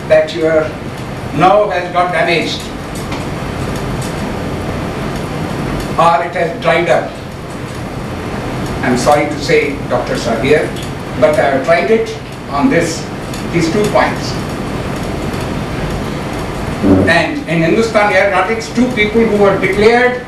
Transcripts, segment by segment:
that your nerve has got damaged or it has dried up. I'm sorry to say doctors are here, but I have tried it on these 2 points. And in Hindustan Aeronautics, 2 people who were declared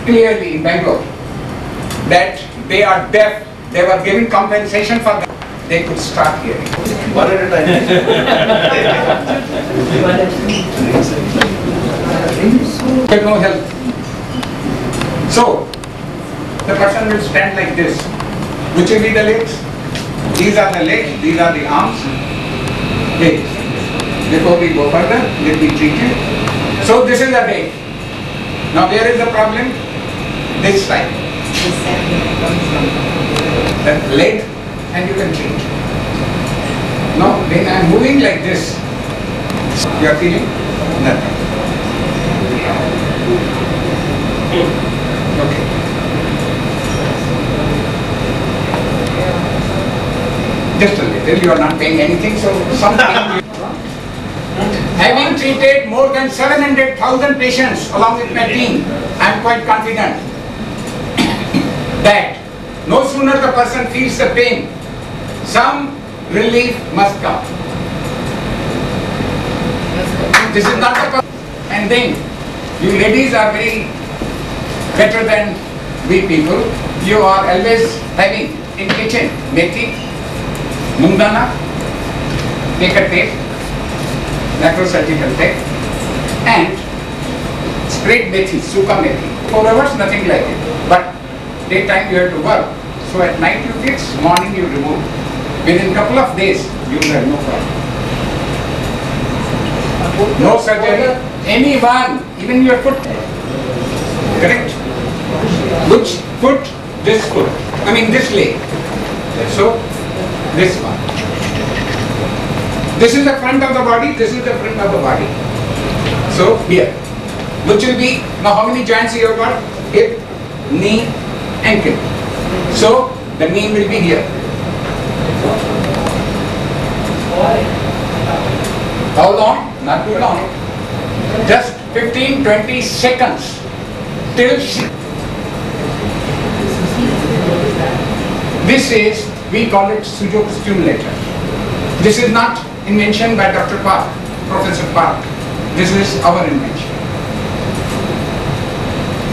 clearly in Bangalore that they are deaf, they were given compensation for that. They could start hearing. One at a time. But no help. So, the person will stand like this. Which will be the legs? These are the legs, these are the arms. Legs. Before we go further, let me treat you. So, this is the head. Now, where is the problem? This side. The leg, and you can treat. Now, when I am moving like this, you are feeling nothing. Okay. Just a little, you are not paying anything, so something. Having treated more than 700,000 patients along with my team, I am quite confident that no sooner the person feels the pain, some relief must come. This is not the problem. And then, you ladies are very better than we people. You are always having in kitchen methi, mungdana, naked tape, macrosurgical tape, and sprayed methi, suka methi. 4 hours, nothing like it. But daytime you have to work. So at night you fix, morning you remove. Within couple of days, you will have no problem. No surgery. Anyone, even your foot. Correct? Which foot? This foot. I mean this leg. So, this one. This is the front of the body, this is the front of the body. So, here. Which will be, now how many joints you have got? Hip, knee, ankle. So, the knee will be here. How long? Not too long. Just 15-20 seconds till she. This is, we call it Sujok stimulator. This is not invention by Dr. Park, Professor Park. This is our invention.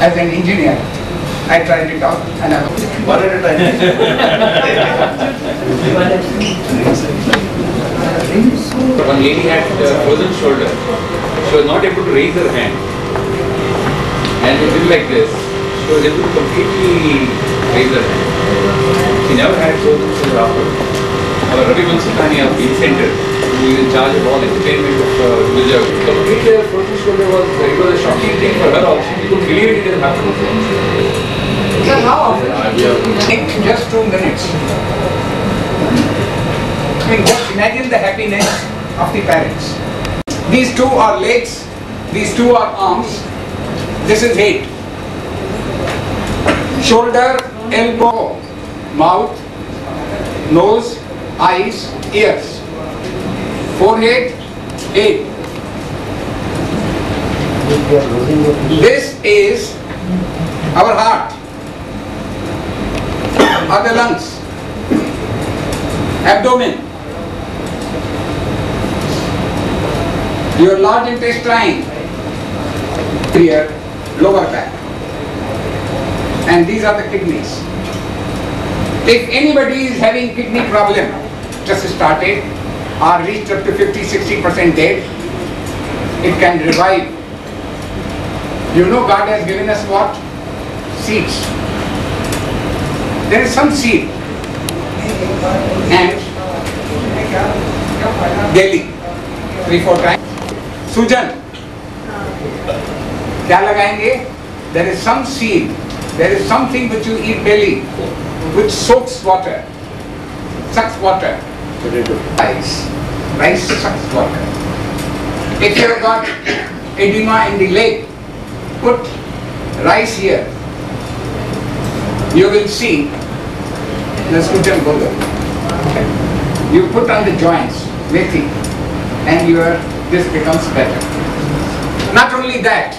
As an engineer, I tried it out and I was One at a time. One lady had frozen shoulder. She was not able to raise her hand. And it did like this. She was able to completely raise her hand. She never had frozen shoulder after. Our Ravi Mansukani of the center, who is in charge of all entertainment of Gujarat. Completely her frozen shoulder was, it was a shocking thing for her also. She couldn't believe it had happened. Sir, how often? In just 2 minutes. I mean, just imagine the happiness of the parents. These 2 are legs, these 2 are arms, this is head. Shoulder, elbow, mouth, nose, eyes, ears, forehead, head. This is our heart, or the lungs, abdomen, your large intestine, here, lower back, and these are the kidneys. If anybody is having kidney problem, just started or reached up to 50-60% dead, it can revive. You know God has given us what? Seeds. There is some seed and daily 3-4 times. Sujan, क्या लगाएंगे? There is some seed, there is something which you eat daily, which soaks water, sucks water. Rice sucks water. If you have got edema in the leg, put rice here. You will see the Sujan Boga. You put on the joints, methi, and and this becomes better. Not only that,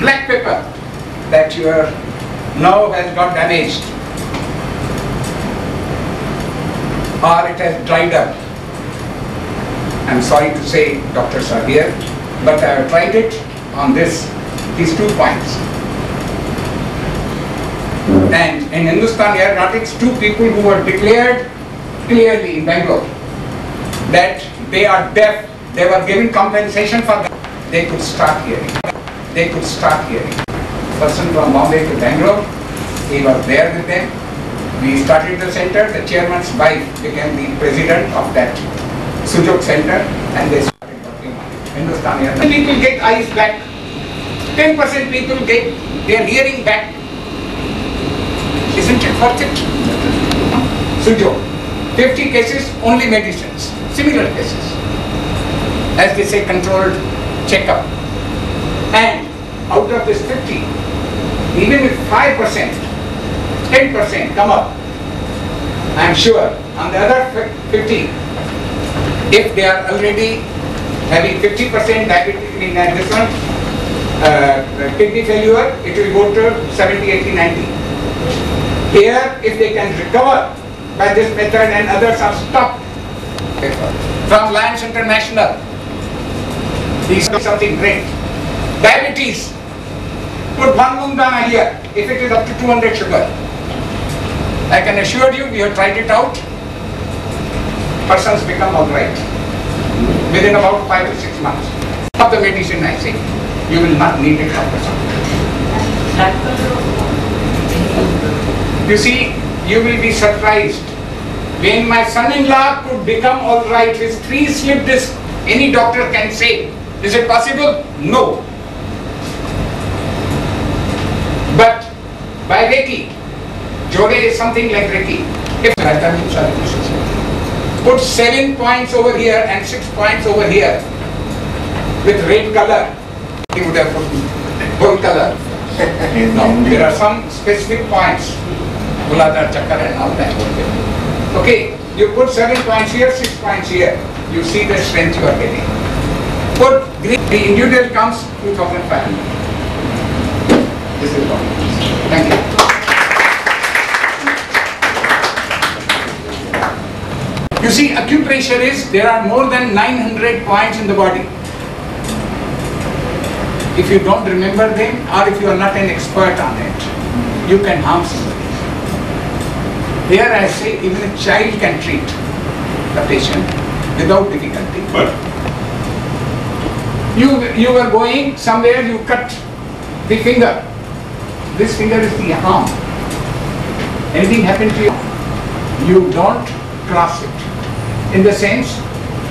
black pepper, that your nerve has got damaged or it has dried up. I'm sorry to say doctors are here, but I have tried it on these 2 points. And in Hindustan Aeronautics, 2 people who were declared clearly in Bangalore that they are deaf, they were given compensation for that. They could start hearing. They could start hearing. Person from Bombay to Bangalore, he was there with them. We started the center, the chairman's wife became the president of that Sujok Center, and they started working on it. Hindustan Aeronautics. People get eyes back. 10% people get their hearing back. Isn't it worth it? Sujok. 50 cases, only medicines. Similar cases. As they say, controlled checkup. And out of this 50, even if 5%, 10% come up, I am sure on the other 50, if they are already having 50% diabetes in this one, kidney failure, it will go to 70, 80, 90. Here, if they can recover by this method and others are stopped. From Lions International, these are something great. Diabetes, put 1 mungdana here if it is up to 200 sugar. I can assure you, we have tried it out. Persons become alright within about 5 to 6 months. Of the medicine I say, you will not need it after some. You see, you will be surprised. When my son-in-law could become alright with 3 slip discs, any doctor can say, is it possible? No. But by Reiki, Yoga is something like Reiki. If put 7 points over here and 6 points over here with red color, he would have put bull color. No, there are some specific points, Muladhara Chakra and all that. Okay, you put 7 points here, 6 points here. You see the strength you are getting. Put green, the individual comes 2,500. This is what it is. Thank you. You see, acupressure is, there are more than 900 points in the body. If you don't remember them, or if you are not an expert on it, you can harm somebody. Here I say, even a child can treat the patient without difficulty. But you were going somewhere, you cut the finger. This finger is the arm. Anything happened to you? You don't cross it. In the sense,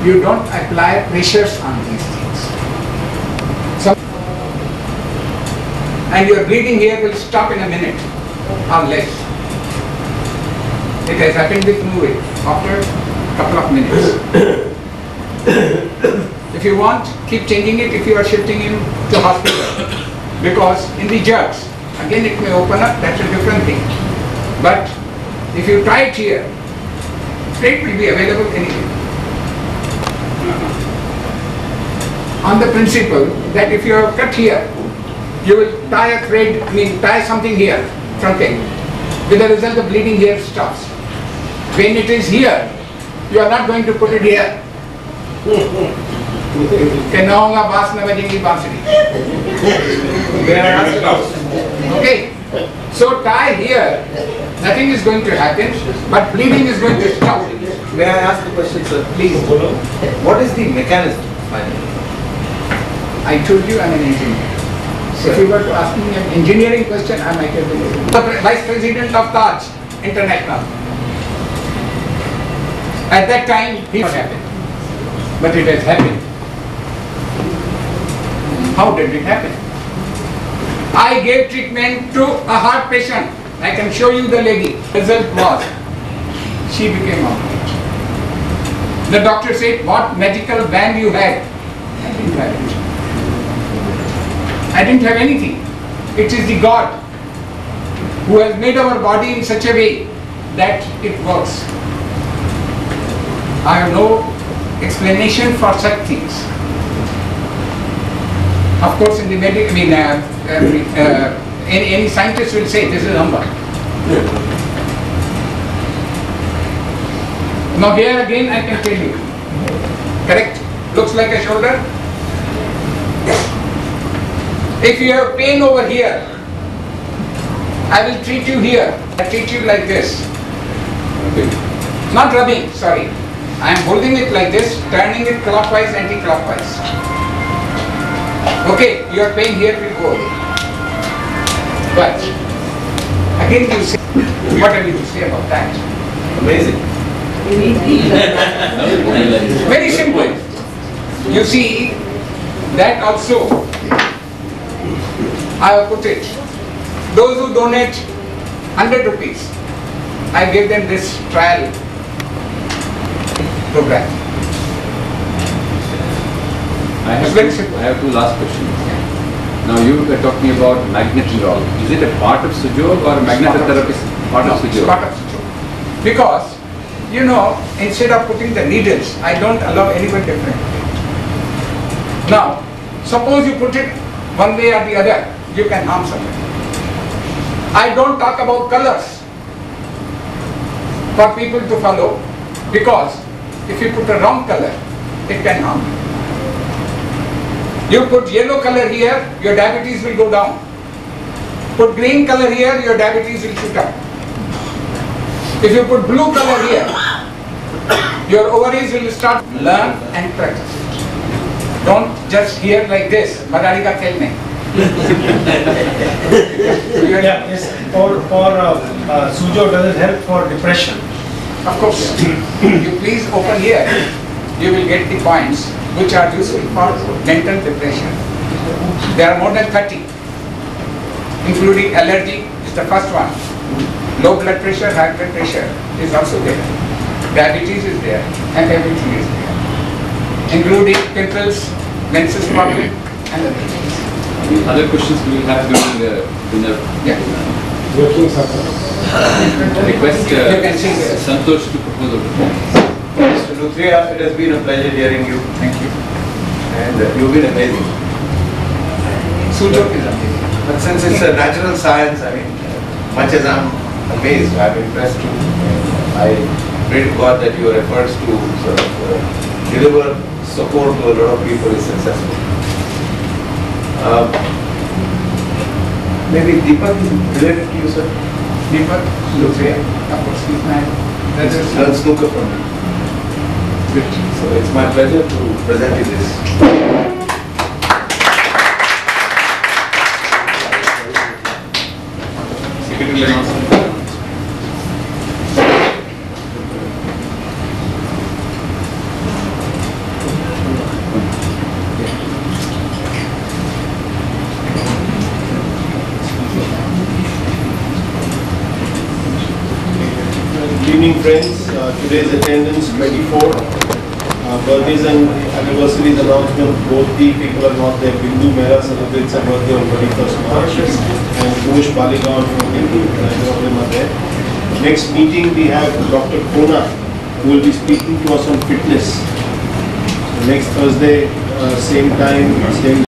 you don't apply pressures on these things. And your bleeding here will stop in a minute or less. It has happened with me after a couple of minutes. If you want, keep changing it if you are shifting him to hospital. Because in the jugs, again it may open up, that's a different thing. But if you try it here, it will be available anywhere. On the principle that if you are cut here, you will tie a thread, tie something here, trunking. With the result, the bleeding here stops. When it is here, you are not going to put it here. Okay, so tie here, nothing is going to happen, but bleeding is going to stop. May I ask a question, sir? Please. What is the mechanism? I told you I am an engineer. So if you were to ask me an engineering question, I might have been able to. The Vice President of Taj International. At that time, it happened. But it has happened. How did it happen? I gave treatment to a heart patient. I can show you the lady. Result was, she became alright. The doctor said, what medical van you had? I didn't have it. I didn't have anything. It is the God who has made our body in such a way that it works. I have no explanation for such things. Of course, in the medical, any scientist will say this is number. Now here again I can tell you. Correct? Looks like a shoulder. If you have pain over here, I will treat you here. I treat you like this. Not rubbing, sorry. I am holding it like this, turning it clockwise, anti-clockwise. Okay, your pain here will go away. But again you say, what are you to say about that? Amazing. Very simple. You see, that also, I have put it. Those who donate 100 rupees, I give them this trial program. I have two last questions. Now you were talking about magnetisol. Is it a part of Sujog or magnetotherapy is part of Sujog? Part of Sujog. Because, you know, instead of putting the needles, I don't allow anyone different. Now, suppose you put it one way or the other, you can harm someone. I don't talk about colors for people to follow, because if you put a wrong color, it can harm you. You put yellow color here, your diabetes will go down. Put green color here, your diabetes will shoot up. If you put blue color here, your ovaries will start. Learn and practice it. Don't just hear like this, Madari ka tel nahi. Yeah, yes. For Sujo, does it help for depression? Of course, you please open here, you will get the points which are useful for mental depression. There are more than 30, including allergy is the first one. Low blood pressure, high blood pressure is also there. Diabetes is there, and everything is there, including pimples, menses problem, and other things. Other questions we will have during the dinner. Yeah. Request You can see this. Santosh to propose a reform. Mr. Luthria, it has been a pleasure hearing you. Thank you. And you've been amazing. Sujok is amazing. But since it's a natural science, I mean, much as I'm amazed, I'm impressed too. I pray to God that your efforts to sort of deliver support to a lot of people is successful. Maybe Deepak is related to you, sir? Deepak Luthria, of course, he's my brother. Learn snooker from me. Good. So it's my pleasure to present you this. Secretary announcement. Good evening, friends. Today's attendance 24. Birthdays and anniversaries announcement. Both the people are not there. Bindu Mehra celebrates her birthday on 21st March, and Ghosh Baligaon from Delhi. Neither of them are there. Next meeting we have Dr. Kona, who will be speaking to us on fitness. Next Thursday, same time, same.